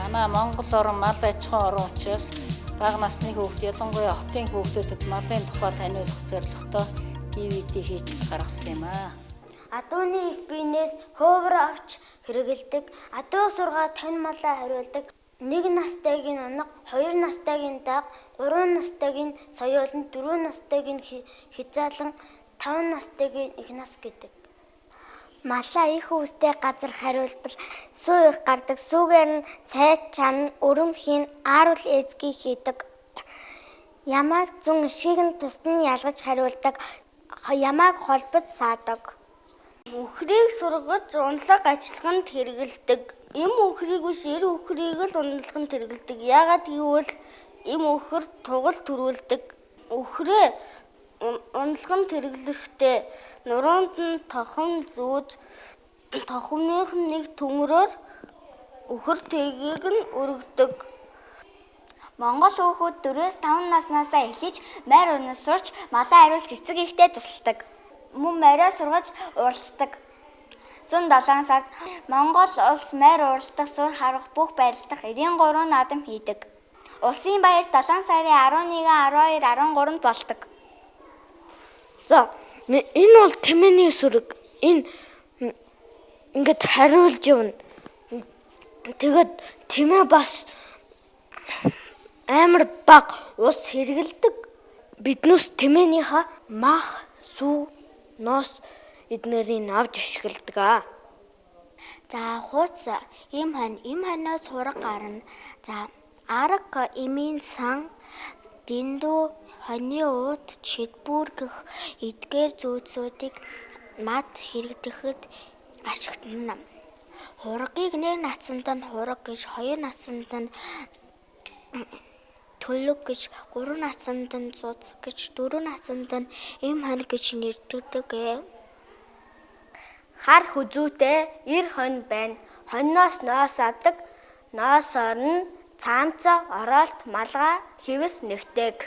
Манай Монгол орн мал аж ахуйн орн учраас бага насны хүүхд, ялангуяа хотын хүүхдүүдэд малын тухай таниулах зорилготой DVD хийж гаргасан юм аа. Адууны их биенээс хөөвөр авч хэрэгэлдэг, адуу сургаад тань малаа хариулдаг, 1 настайг нь унаг, 2 настайг нь даг, 3 настайг нь соёолн, 4 настайг нь хязаалан, 5 настайг нь их нас гэдэг. Малаа их үстэй газар хариулбал сүү их гардаг, сүүгээр нь цайд чан, өрөм хийн, ааруул эзгий хийдэг. Ямааг зүүн шиг нь тусны ялгаж хариулдаг, ямааг холбож саадаг. Үхрийг сургаж унлаг ажиллаханд хэрэгэлдэг. Им үхрийг биш эр үхрийг л унлаганд хэрэгэлдэг. Яагаад гэвэл им үхэр тугал төрүүлдэг. Үхрээ унлаганд хэрэглэхдээ нуруунд нь тохон зүүж тохомных нь нэг төмрөөр үхэр тэргийг нь өргөдөг. Монгол хүүхүүд 4-5 наснаасаа эхлэж морь унаж сурч малаа хариулж эцэг ихтэй тусалдаг. Мөн морио сургаж уралддаг. 107 сард Монгол улс морь уралдах, сур харах, бүх байрлах 93 наадам хийдэг. Улсын баяр 7 сарын 11, 12, 13-нд болдог. За, энэ бол тэмээний сүрэг. Энэ ингээд хариулж явна. Тэгээд тэмээ бас амар баг ус хэрэгэлдэг. Биднээс тэмээнийхээ мах, сүү, ноос эднэрийг авч ашигладаг аа. За хууц им хоноос хураг гарна. За арга эмийн сан дэндүү хоны ууд шидбүр гэх эдгээр зүйцүүдийг мад хэрэгдэхэд ашиглана. Хургийг 1 насанд нь хураг гэж, 2 насанд нь төлөг гэж, 3 насанд нь цуц гэж, 4 насанд нь им хон гэж нэрддэг. Хар хүзүүтэй эр хонь байна. Хонноос ноос авдаг. Ноосоор нь цаамцаа, оролт, малгай, хэвс нэгдэг.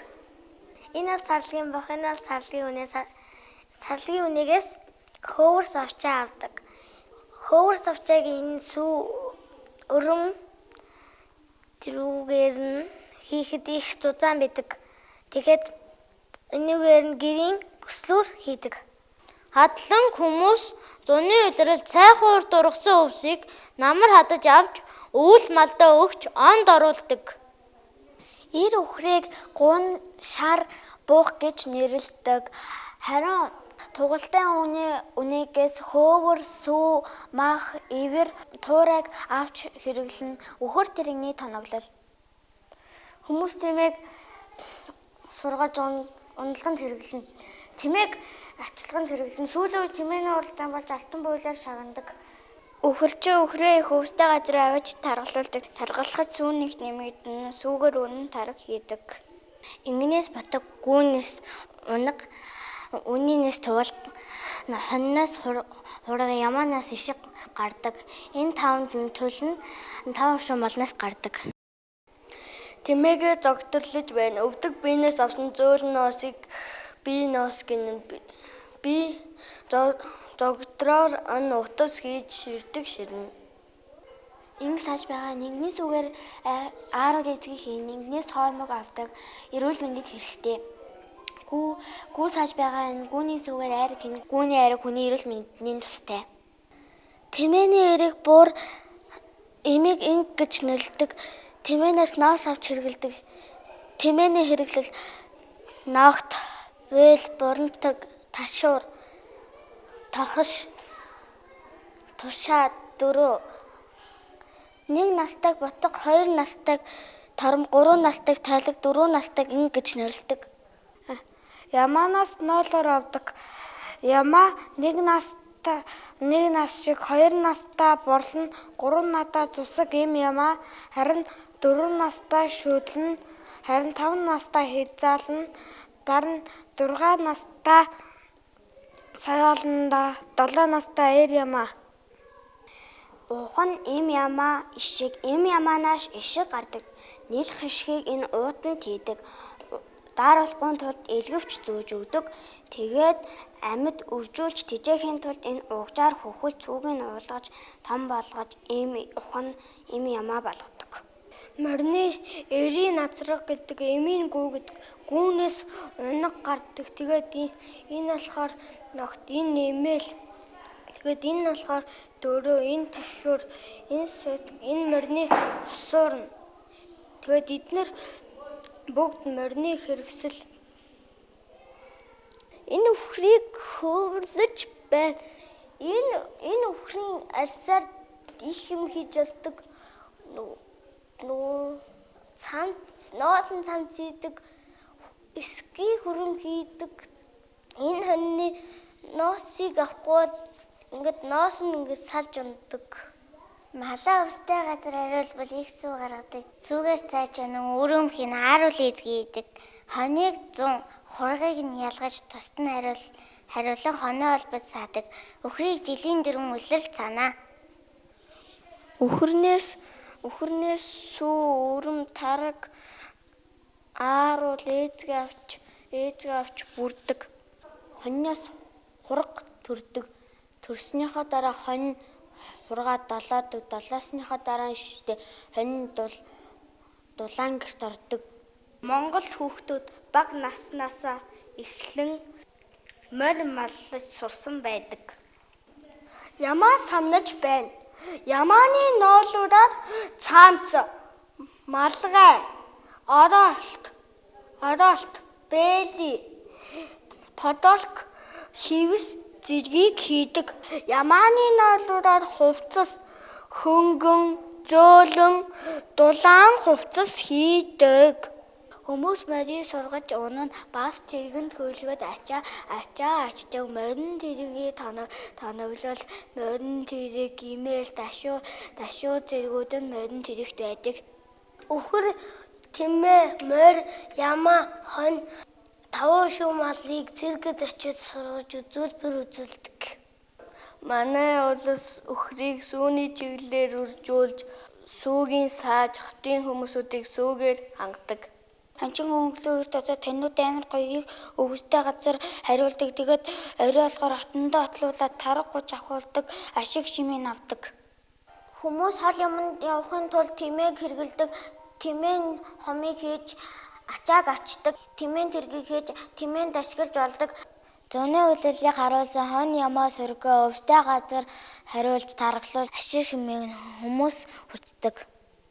Энэ бол сарлгийн бох, энэ бол сарлгийн үнээс хөөвөр савчаа авдаг. Хөөвөр савчааг энэ сүү өрөм тэрүүгээр нь хийхэд их зузаан байдаг. Тэгэхэд энэгээр нь гэрийн бүслүүр хийдэг. Хадлан хүмүүс зуны улирал цай хуур дургасан өвсийг намар хадаж авч өвөл малдаа өгч онд оруулдаг. Ир үхрийг гун шар буух гэж нэрлэдэг. Харин тугалтай үнээс хөөвөр, сүү, мах, ивэр, туурайг авч хэрэглэн үхэр тэрэгний тоноглол. Хүмүүс тэмээг сургаж унлаганд хэрэглэн. Тэмээг ачлаханд хэрэглэн. Сүүлийн үед тэмээний уралдаан болж алтан буйлаар шагнадаг. Үхэрчээ үхрээ их өвстэй газар авиж таргалуулдаг. Таргалахад сүүнийг нэмэгдэн сүүгээр үнэн тараг хийдэг. Ингэнээс батаг гүүнээс унаг, үнийнээс туул, хонноос хураг, ямаанаас ишиг гардаг. Энэ 5-нд нь төлн 5 шум молноос гардаг. Тэмээгээ зогтөрлөж байна. Өвдөг биенээс авсан зөөл ноосыг бие ноос гинэн. Би зогтроор ан утас хийж ширдэг ширнэ. Ингэ саж байгаа нэгний сүгээр ааруул эзгий хийн, нэгнээс хоормог авдаг. Эрүүл мэндэд хэрэгтэй. Гүү саж байгаа энэ гүүний сүгээр айраг хийн, гүүний айраг хүний эрүүл мэндийн тустай. Тэмээний эрэг буур эмийг инг гэж нэрлэдэг. Тэмээнээс ноос авч хэрэгэлдэг. Тэмээний хэрэглэл ногт, буйл, бурантаг, ташуур, тохиш, тушаа, дөрөө, 1 настайг ботго, 2 настайг тором, 3 настайг тайлаг, 4 настайг инг гэж нэрлэдэг. Ямаанаас ноолоор авдаг. Ямаа 1 нас шиг 2 настай борлон, 3 надаа зусаг им ямаа, харин 4 настай шүдлэн, харин 5 настай хязаална, дараа нь 6 настай соёолнда, 7 настай эр ямаа. Ухан им ямаа ишиг, им ямаанаас ишиг гардаг. Нийлх ишгийг энэ уутанд хийдэг. Дааруулахын тулд элгэвч зөөж өгдөг. Тэгээд амьд үржүүлж тэжээхийн тулд энэ угжаар хөхөл цүүгийг уулгаж том болгож им ухан им ямаа болгодог. Морины эрийн назраг гэдэг эмийн гүү гэдэг гүүнээс унаг гардаг. Тэгээд энэ болохоор ногт энэ нэмэл. Тэгээд энэ нь болохоор дөрөө, энэ ташуур, энэ морины хосуурна. Тэгээд эдгээр бүгд морины хэрэгсэл. Энэ үхрийг хөвөрлөж байна. Энэ үхрийн арьсаар их юм хийж болдог. Ноосон цамц хийдэг, эски хөрөм хийдэг. Энэ хоньны ноосыг авахгүй ингээд ноос нь ингээд салж ундаг. Малаа өвстэй газар хариулбал их сүү гаргадаг. Сүүгээр цааш анан өрөмхийн ааруул эзгийдэг. Хоньыг 100, хургийг нь ялгаж тусад нь хариулан хоноо олбод саадаг. Үхрийг жилийн дөрвөн үлрэл цаанаа. Үхрнээс сүү, өрөм, тараг, ааруул ээзгээ авч бүрдэг. Хоньноос хураг төрдөг. Төрснийхөө дараа хонь хургаад долоодог. Долоосныхоо дараа шүтээ хонь дулаан гэрт ордог. Монгол хүүхдүүд бага наснаасаа эхлэн морь маллаж сурсан байдаг. Ямаа санаж байна. Ямааны ноолуудаар цаамц, малгай, оролт, бэли, подолк, хивс зэргийг хийдэг. Ямааны ноолуудаар хувцас, хөнгөн, зөөлөн, дулаан хувцас хийдэг. Хүмүүс морийг сургаж унана бас тэргэнд хөөлгөд ачаадаг морин тэргийг тоноглол морин тэрэг имэйл дашуу зэргүүд нь морин тэрэгт байдаг. Үхэр тэмээ морь ямаа хонь тавуу шүү малыг цэргэд очиж сургаж үзүүлбэр үзүүлдэг. Манай улс үхрийг сүүний чиглэлээр үржүүлж сүүгийн сааж хотын хүмүүсүүдийг сүүгээр хангадаг. Ханчин хөнгөлөө өрт очоод танууд амар гоёгийг өвстэй газар хариулдаг. Тэгээд орой болохоор хотондоо отлуулаад тарга гуж авахулдаг, ашиг шимийг авдаг. Хүмүүс хол юмд явахын тулд тэмээг хэргэлдэг. Тэмээн хомыг хийж ачааг ачдаг. Тэмээн тэргийг хийж тэмээнд ашиглаж болдог. Зуны үйлдэлийг харуулсан хон ямаа сөргөө өвстэй газар хариулж таргалуул ашиг шимийг хүмүүс хүртдэг.